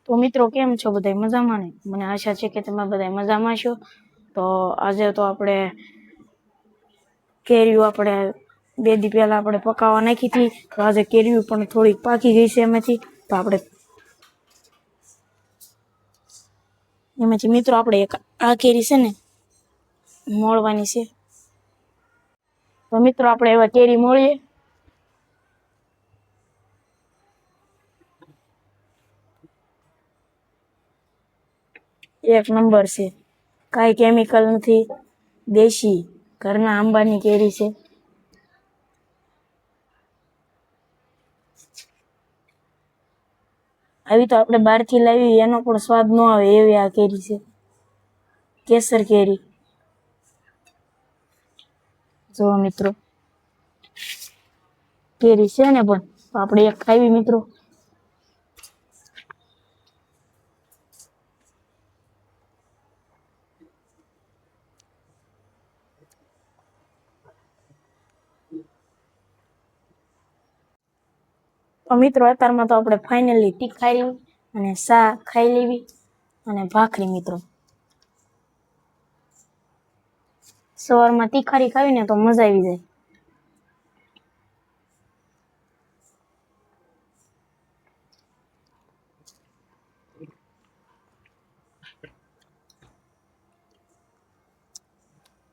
તો મિત્રો કેમ છો બધા મજામાં ને? મને આશા છે કે તમે બધા મજામાં છો। તો આજે તો આપણે કેરીઓ આપણે 2 દી પહેલા આપણે પકાવવા નાખી હતી, તો આજે કેરીઓ પણ થોડીક પાકી ગઈ છે એમાંથી। તો આપણે એમાંથી મિત્રો આપણે એક આ કેરી છે ને મોળવાની છે। તો મિત્રો આપણે એવા કેરી મોળીએ। એક નંબર છે, કાંઈ કેમિકલ નથી, દેશી ઘરના આંબાની કેરી છે। આવી તો આપણે બહારથી લાવી એનો પણ સ્વાદ ન આવે એવી આ કેરી છે, કેસર કેરી। જો મિત્રો કેરી છે ને પણ આપણે એક ખાવી મિત્રો। તો મિત્રો અત્યારમાં તો આપણે ફાઇનલી તીખારી અને સા ખાઈ લેવી અને ભાખરી મિત્રો। સવારમાં તીખારી ખાવી ને તો મજા આવી જાય।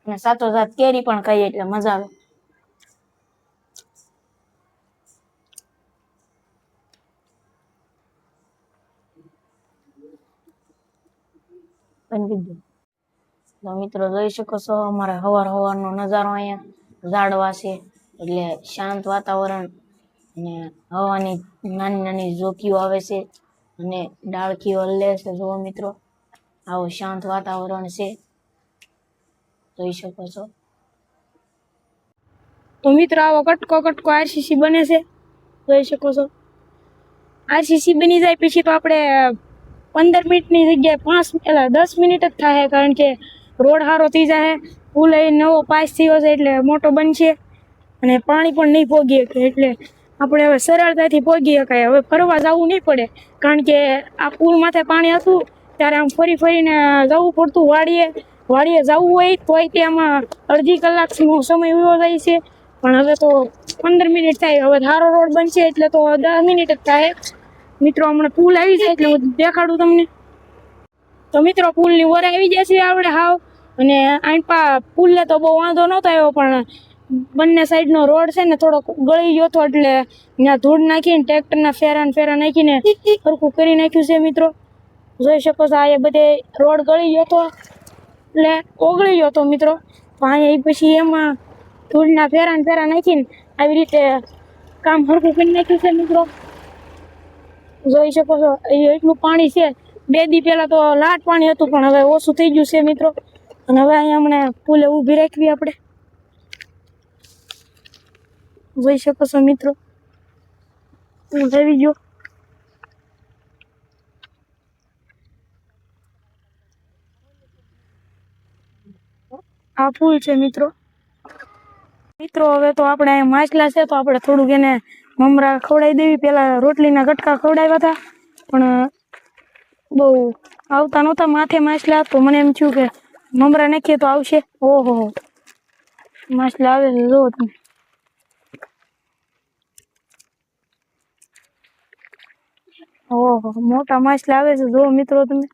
અને સાથોસાથ કેરી પણ ખાઈએ એટલે મજા આવે। તો મિત્રો જોઈ શકો છો અમારે હવારનો નજારો। અહીંયા ઝાડવા છે એટલે શાંત વાતાવરણ અને હવાની નાની નાની ઝોકીઓ આવે છે અને ડાળખીઓ હલે છે। જુઓ મિત્રો આવું શાંત વાતાવરણ છે, જોઈ શકો છો। તો મિત્રો આવો કટકો કટકો આરસીસી બને છે, જોઈ શકો છો। આરસીસી બની જાય પછી તો આપણે 15 મિનિટની જગ્યાએ 10 મિનિટ જ થાય, કારણ કે રોડ સારો થઈ જાય, પુલ નવો પાસ થયો છે એટલે મોટો બનશે અને પાણી પણ નહીં પોગી શકે, એટલે આપણે હવે સરળતાથી પોગી શકાય। હવે ફરવા જવું નહીં પડે, કારણ કે આ પુલ માથે પાણી હતું ત્યારે આમ ફરી ફરીને જવું પડતું વાડીએ જવું હોય તોય ત્યાંમાં અડધી કલાકનો સમય વયો જાય છે, પણ હવે તો 15 મિનિટ થાય। હવે સારો રોડ બનશે એટલે તો 10 મિનિટ જ થાય મિત્રો। હમણાં પુલ આવી જાય એટલે હું દેખાડું તમને। તો મિત્રો પુલની ઓર આવી જાય છે આપણે હાવ, અને આંપા પુલને તો બહુ વાંધો નહોતો આવ્યો, પણ બંને સાઈડનો રોડ છે ને થોડોક ગળી ગયો હતો, એટલે ત્યાં ધૂળ નાખીને ટ્રેક્ટરના ફેરા નાખીને સરખું કરી નાખ્યું છે મિત્રો। જોઈ શકો છો આ બધે રોડ ગળી ગયો હતો એટલે ઓગળી ગયો હતો મિત્રો। તો અહીંયા પછી એમાં ધૂળના ફેરા નાખીને આવી રીતે કામ સરખું કરી નાખ્યું છે મિત્રો। જોઈ શકો છો એટલું પાણી છે। 2 દી પહેલા તો લાટ પાણી હતું, પણ હવે ઓછું થઈ ગયું છે મિત્રો। અને હવે અહીંયા હમણે પુલે ઊભી રાખવી આપણે, જોઈ શકો છો મિત્રો પુલ આવી ગયો। આ પુલ છે મિત્રો। હવે તો આપણે માછલા છે તો આપણે થોડુંક એને મમરા ખવડાવી દેવી। પેલા રોટલીના કટકા ખવડાવ્યા હતા પણ બહુ આવતા નહોતા માથે માછલા, તો મને એમ થયું કે મમરા નાખીએ તો આવશે। ઓહો માછલા આવે છે, જોવો તમે। ઓહો મોટા માછલા આવે છે, જો મિત્રો તમે।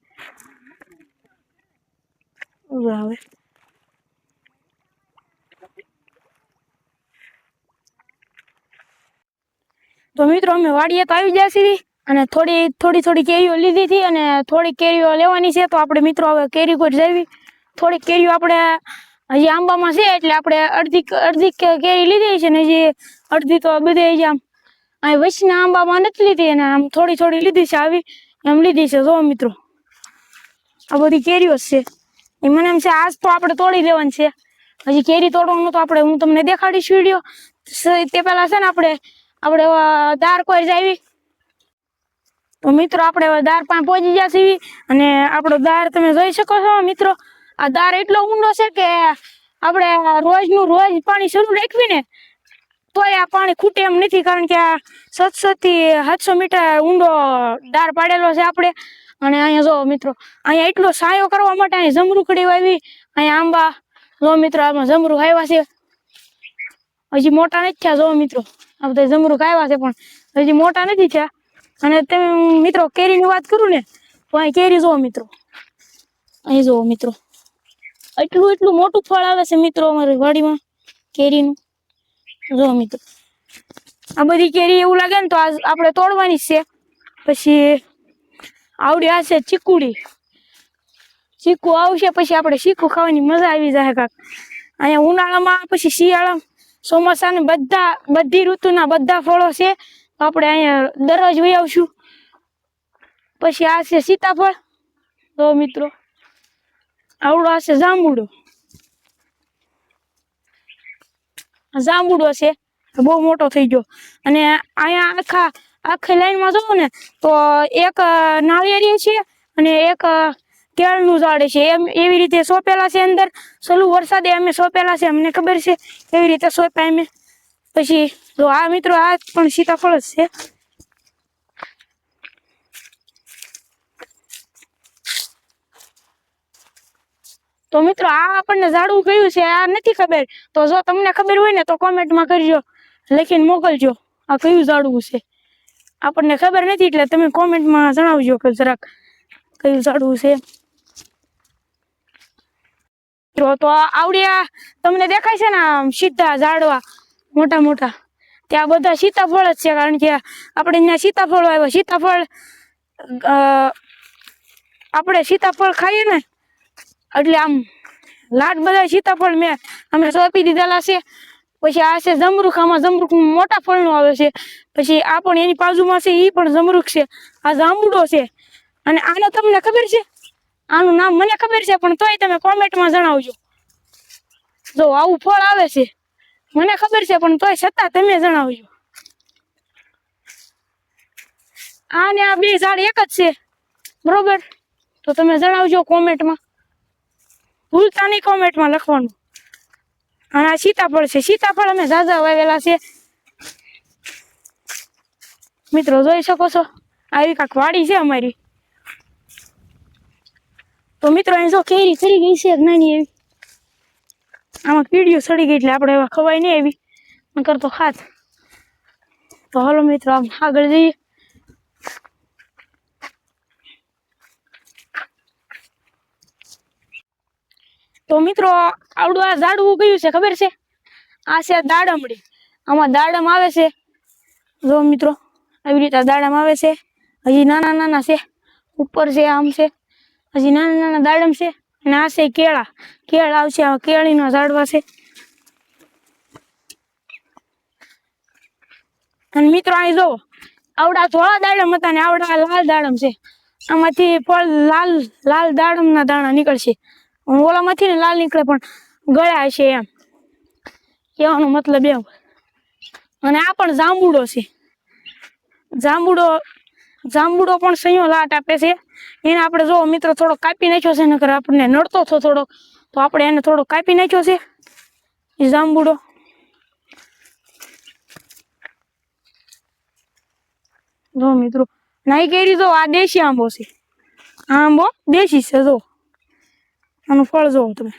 આવે તો મિત્રો અમે વાડીએ તો આવી ગયા છીએ અને થોડી કેરીઓ લીધી હતી અને થોડી કેરીઓ લેવાની છે। તો આપણે મિત્રો હવે કેરી પર જઈએ। થોડીક કેરીઓ આપણે હજી આંબામાં છે એટલે આપણે અડધી કેરી લીધી છે ને હજી અડધી તો બધે આમ અહીં વચના આંબામાં નથી લીધી, અને આમ થોડી લીધી છે, આવી એમ લીધી છે। જો મિત્રો આ બધી કેરીઓ છે, એ મને એમ છે આજ તો આપણે તોડી લેવાની છે। હજી કેરી તોડવાનું તો હું તમને દેખાડીશ વિડીયો। તે પહેલા છે ને આપણે દાર કોઈ જાવી। તો મિત્રો આપણે દાર પાસે પહોંચી ગયા છીએ અને આપણો દાર તમે જોઈ શકો છો મિત્રો। આ દાર એટલો ઊંડો છે કે આપણે રોજ પાણી શરૂ રાખવી ને તોય આ પાણી ખૂટે એમ નથી, કારણ કે આ 700 થી 700 મીટર ઊંડો દાર પાડેલો છે આપણે. અને અહીંયા જો મિત્રો, અહીંયા એટલો સાયો કરવા માટે અહીંયા જમરૂખડી વાવી, અહીંયા આંબા જો મિત્રો, આમાં જમરૂખ આવ્યા છે, હજી મોટા નથી થયા. જો મિત્રો, આ બધા જમરૂખ આવ્યા છે પણ હજી મોટા નથી થયા. અને તમે મિત્રો કેરીની વાત કરું ને તો અહીં કેરી જો મિત્રો, અહીં જો મિત્રો, એટલું મોટું ફળ આવે છે મિત્રો અમારી વાડીમાં કેરીનું. જો મિત્રો, આ બધી કેરી એવું લાગે ને તો આજ આપણે તોડવાની છે. પછી આવડી આ છે ચીકુડી, ચીકુ આવશે પછી આપણે ચીકુ ખાવાની મજા આવી જાય કાક. અહીંયા ઉનાળામાં પછી શિયાળામાં ચોમાસાને બધી ઋતુના બધા ફળો છે, તો આપણે અહીંયા દરરોજ વહી આવશું. પછી આ છે સીતાફળ, તો મિત્રો આવડો આ છે જાંબુડો, જાંબુડો છે બહુ મોટો થઈ ગયો. અને અહીંયા આખી લાઈનમાં જોવો ને તો એક નાળિયેરી છે અને એક કેળનું ઝાડ છે, એવી રીતે સોંપેલા છે. અંદર સલું વરસાદે અમે સોંપેલા છે, અમને ખબર છે એવી રીતે સોંપ્યા અમે. પછી જો આ મિત્રો, આ પણ સીતાફળ જ છે. તો મિત્રો આ આપણને ઝાડવું કયું છે આ નથી ખબર, તો જો તમને ખબર હોય ને તો કોમેન્ટમાં કરજો, લખીને મોકલજો આ કયું ઝાડવું છે. આપણને ખબર નથી એટલે તમે કોમેન્ટમાં જણાવજો કે જરાક કયું ઝાડવું છે. તો આવડિયા તમને દેખાય છે ને સીધા ઝાડવા મોટા મોટા, ત્યાં બધા સીતાફળ જ છે, કારણ કે આપણે ત્યાં સીતાફળ આવ્યા. સીતાફળ આપણે સીતાફળ ખાઈએ ને એટલે આમ લાડ બધા સીતાફળ અમે સોંપી દીધેલા છે. પછી આ છે જમરૂખ, આમાં જમરૂખ મોટા ફળનું આવે છે. પછી આ પણ એની બાજુમાં છે, એ પણ જમરૂખ છે. આ જાંબુડો છે. અને આને તમને ખબર છે, આનું નામ મને ખબર છે પણ તોય તમે કોમેન્ટમાં જણાવજો. જો આવું ફળ આવે છે, મને ખબર છે પણ તોય છતાં તમે જણાવજો. આ ને આ બે ઝાડ એક જ છે બરોબર, તો તમે જણાવજો કોમેન્ટમાં, ભૂલતા નહીં કોમેન્ટમાં લખવાનું. અને આ સીતાફળ છે, સીતાફળ અમે ઝાઝા વાવેલા છે મિત્રો, જોઈ શકો છો. આવી કાંક વાડી છે અમારી. તો મિત્રો અહીં જો કેરી ચડી ગઈ છે નાની એવી, આમાં કીડીઓ ચડી ગઈ એટલે આપણે એવા ખવાય નહીં એવી, નકર તો ખાત. તો હાલો મિત્રો આમ આગળ જઈએ. તો મિત્રો આવડું આ ઝાડવું કયું છે ખબર છે? આ છે દાડમડી. આમાં દાડમ આવે છે જો મિત્રો, આવી રીતે દાડમ આવે છે. હજી નાના નાના છે, ઉપર છે આમ છે, હજી નાના નાના દાડમ છે. અને આ છે કેળ આવશે, આ કેળીના ઝાડવા છે. અને મિત્રો અહીં જોવો, આવડા ધોળા દાડમ હતા ને આવડા લાલ દાડમ છે. આમાંથી ફળ લાલ દાડમના દાણા નીકળશે. ઓલામાંથી ને લાલ નીકળે પણ ગળ્યા છે એમ કહેવાનો મતલબ એમ. અને આ પણ જાંબુડો છે. જાંબુડો પણ સહીઓ લાટ આપે છે. એને આપણે જો મિત્રો થોડો કાપી નાખ્યો છે, નકર આપણને નડતો હતો થોડો, તો આપણે એને થોડો કાપી નાખ્યો છે એ જાંબુડો. જો મિત્રો નાઈ કેરી જો, આ દેશી આંબો છે. આ આંબો દેશી છે. જો આનું ફળ જોવો તમે,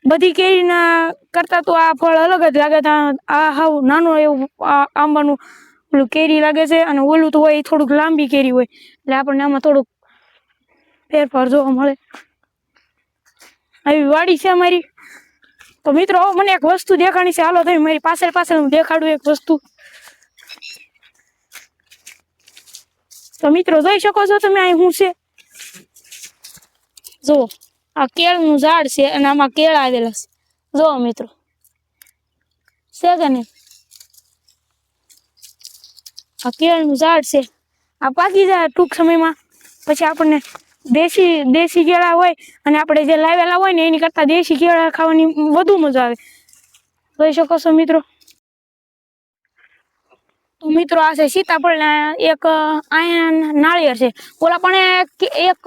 બધી કેરીના કરતા તો આ ફળ અલગ જ લાગે. આ હાવ નાનું એવું આંબાનું ઓલું કેરી લાગે છે, અને ઓલું તો હોય થોડુંક લાંબી કેરી હોય, એટલે આપણને આમાં થોડુંક ફેરફાર જોવા મળે. આવી વાડી છે અમારી. તો મિત્રો મને એક વસ્તુ દેખાણી છે, હાલો તમે મારી પાછળ હું દેખાડું એક વસ્તુ. તો મિત્રો જોઈ શકો છો તમે અહીં શું છે, જો આ કેળનું ઝાડ છે અને આમાં કેળ આવેલા છે. જો મિત્રો છે કે નહીં, આ કેળનું ઝાડ છે. આ પાકી જાય ટૂંક સમયમાં, પછી આપણને દેશી કેળા હોય અને આપણે જે લાવેલા હોય ને એની કરતા દેશી કેળા ખાવાની વધુ મજા આવે. જોઈ શકો છો મિત્રો. તો મિત્રો આ છે સીતાફળ ને એક અહીંયા નાળિયેર છે. ઓલા પણ એક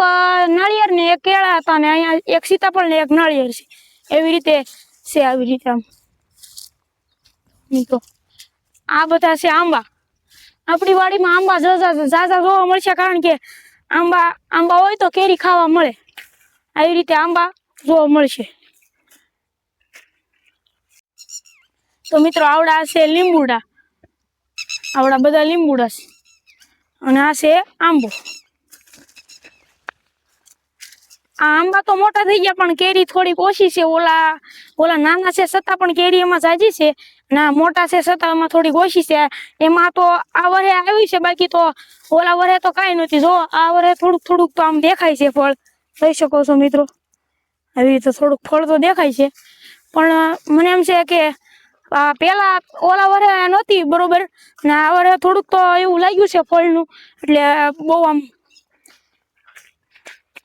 નાળિયેર ને એક કેળા હતા, ને અહીંયા એક સીતાફળ ને એક નાળિયેર છે. એવી રીતે છે, આવી રીતે આમ મિત્રો. આ બધા છે આંબા. આપણી વાડીમાં આંબા ઝાઝા જોવા મળશે, કારણ કે આંબા હોય તો કેરી ખાવા મળે. આવી રીતે આંબા જોવા મળશે. તો મિત્રો આવડા છે લીંબુડા, આવડા બધા લીંબુડા છે, અને આ છે આંબો. આ આંબા તો મોટા થઈ ગયા, પણ કેરી થોડીક ઓછી છે. ઓલા નાના છે છતાં પણ કેરી એમાં જાજી છે, ના મોટા છે છતાં એમાં થોડીક ઓછી છે. એમાં તો આ વરે આવી છે, બાકી તો ઓલા વરે તો કાંઈ નથી. જો આ વરે થોડુંક તો આમ દેખાય છે ફળ, જોઈ શકો છો મિત્રો. આવી રીતે થોડુંક ફળ તો દેખાય છે, પણ મને એમ છે કે પેલા ઓલા વરે નહોતી બરોબર, ને આ વરે થોડુંક તો એવું લાગ્યું છે ફળનું. એટલે બહુ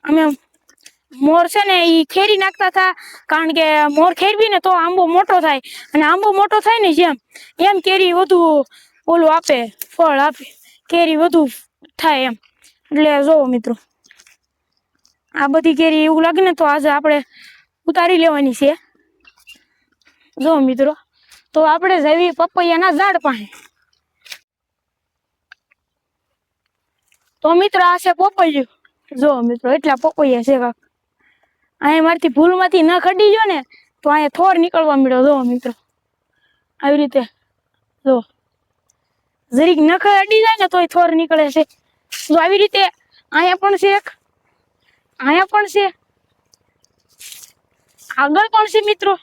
અમે મોર છે ને એ ખેરી નાખતા હતા, કારણ કે મોર ખેરવી ને તો આંબો મોટો થાય, અને આંબો મોટો થાય ને એમ કેરી વધુ ઓલું આપે, ફળ આપે, કેરી વધુ થાય એમ. એટલે જોવો મિત્રો, આ બધી કેરી એવું લાગે ને તો આજે આપણે ઉતારી લેવાની છે. જો મિત્રો, તો આપણે જઈએ પપૈયાના ઝાડ પાસે. તો મિત્રો આ છે પપૈયું. જો મિત્રો, એટલા પપૈયા છે કાક. અહીંયા મારથી ભૂલમાંથી ન ખડી ગયો ને તો અહીંયા થોર નીકળવા મળ્યો. જો મિત્રો, આવી રીતે જો જરીક નખ અડી જાય ને તોય થોર નીકળે છે. જો આવી રીતે અહીંયા પણ છે એક, અહીંયા પણ છે, આગળ પણ છે મિત્રો.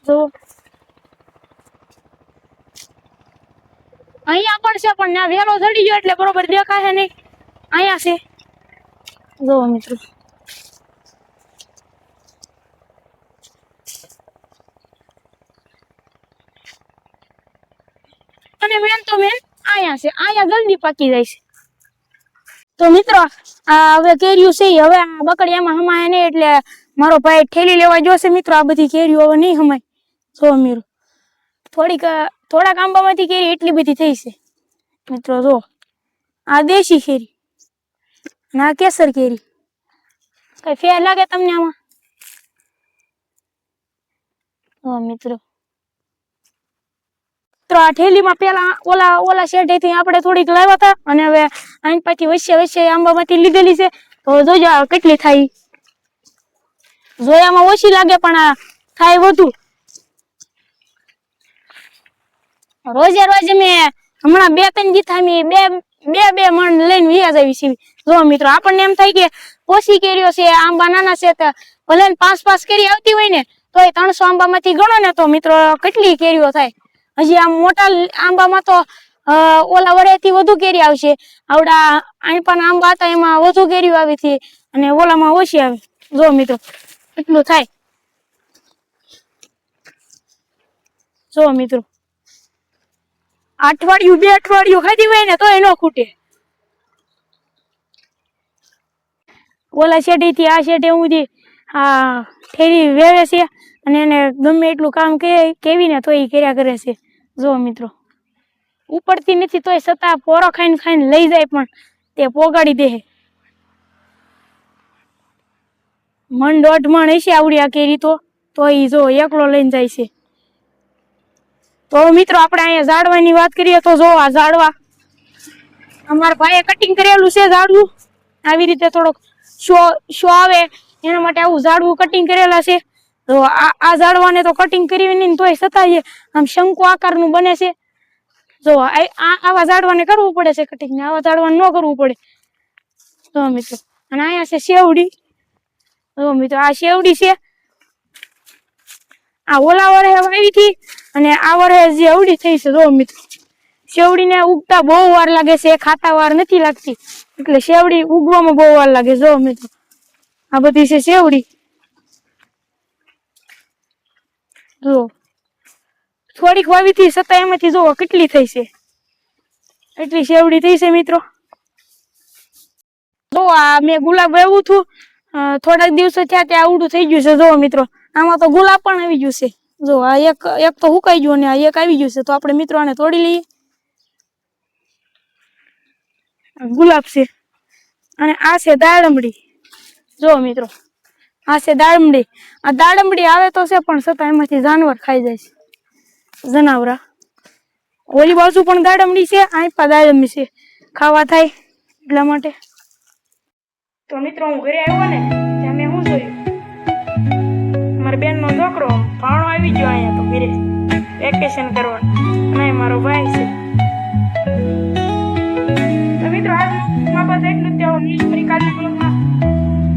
જો અહીંયા પણ છે, પણ ત્યાં વેલો ચડી ગયો એટલે બરોબર દેખાશે નહીં. અહીંયા છે, જો મિત્રો. અને મેન અહીંયા છે, અહીંયા જલ્દી પાકી જાય છે. તો મિત્રો, આ હવે કેરીઓ છે, હવે આ બકડિયામાં હમાય નહીં, એટલે મારો ભાઈ ઠેલી લેવા જોશે મિત્રો. આ બધી કેરીઓ હવે નહીં હમાય. જો મિત્રો, થોડાક આંબામાંથી કેરી એટલી બધી થઈ છે મિત્રો. જો આ દેશી કેરી, અને આ કેસર કેરી. કઈ ફેર લાગે તમને આમાં? મિત્રો, આ ઠેલીમાં પેલા ઓલા શેઠેથી આપણે થોડીક લાવ્યા હતા, અને હવે આઈન પાછી વચ્ચે આંબામાંથી લીધેલી છે. તો જોજો કેટલી થાય. જોયામાં ઓછી લાગે, પણ આ થાય વધુ. રોજે રોજ મેં હમણાં 2-3 દીથા બે મણ લઈને વ્યાજ આવી છે. જો મિત્રો, આપણને એમ થાય કે ઓછી કેરીઓ છે, આંબા નાના છે, તો ભલે 5 કેરી આવતી હોય ને તો 300 આંબામાંથી ગણો ને તો મિત્રો કેટલી કેરીઓ થાય. હજી આમ મોટા આંબામાં તો ઓલા વરેથી વધુ કેરી આવશે. આવડા આંપાના આંબા હતા એમાં વધુ કેરીઓ આવી હતી, અને ઓલામાં ઓછી આવે. જો મિત્રો, એટલું થાય. જો મિત્રો, 2 અઠવાડિયું ખાધી હોય ને તો ન ખૂટે. ઓલા શેઢેથી આ શેઢે સુધી આ ઠેરી વેવે છે, અને એને ગમે એટલું કામ કેવીને તો એ કર્યા કરે છે. જો મિત્રો, ઉપડતી નથી તોય છતાં પોરો ખાઈને લઈ જાય, પણ તે પોગાડી દે. 1.5 મણ હશે આવડી આ કેરી, તો એ જો એકલો લઈને જાય છે. તો મિત્રો, આપણે અહીંયા ઝાડવાની વાત કરીએ તો જો આ ઝાડવા અમારા ભાઈએ કટિંગ કરેલું છે. ઝાડવું આવી રીતે થોડોક શો આવે એના માટે આવું ઝાડવું કટિંગ કરેલા છે. તો આ ઝાડવાને તો કટિંગ કરી નહીં તોય છતાં આમ શંકુ આકારનું બને છે. જો આવા ઝાડવાને કરવું પડે છે કટિંગ, ને આવા ઝાડવાને ન કરવું પડે. તો મિત્રો, અને અહીંયા છે શેવડી. જો મિત્રો, આ શેવડી છે. આ ઓલા વરે વાવી હતી, અને આ વરે જે અવડી થઈ છે. જો મિત્રો, શેવડીને ઉગતા બહુ વાર લાગે છે, ખાતા વાર નથી લાગતી, એટલે શેવડી ઉગવામાં બહુ વાર લાગે. જો મિત્રો, આ બધી છે શેવડી. જો થોડીક વાવી હતી છતાં એમાંથી જોવો કેટલી થઈ છે, એટલી શેવડી થઈ છે મિત્રો. જો આ મેં ગુલાબ વાવ્યું હતું, થોડાક દિવસો થયા ત્યાં આવડું થઈ ગયું છે. જો મિત્રો, આમાં તો ગુલાબ પણ આવી ગયું છે. જો આ એક તો હુકાઈ ગયું, અને આ એક આવી ગયું છે. તો આપણે મિત્રો આને તોડી લઈએ. ગુલાબ છે, અને આ છે દાડમડી. જો મિત્રો, આ છે દાડમડી. આ દાડમડી આવે તો છે, પણ છતાં એમાંથી જાનવર ખાઈ જાય છે. જનાવરા. ઓલી બાજુ પણ દાડમડી છે, અહીં પણ દાડમડી છે, ખાવા થાય એટલા માટે. તો મિત્રો હું ઘરે આવ્યો ને ત્યાં મેં શું જોયું, મારી બેનનો છોકરો ભાણો આવી ગયો અહીંયા તો ઘરે વેકેશન કરવા, અને મારો ભાઈ છે. તો મિત્રો આજમાં બસ એટલું જ.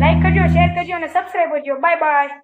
લાઈક કરજો, શેર કરજો અને સબસ્ક્રાઈબ કરજો. Bye bye.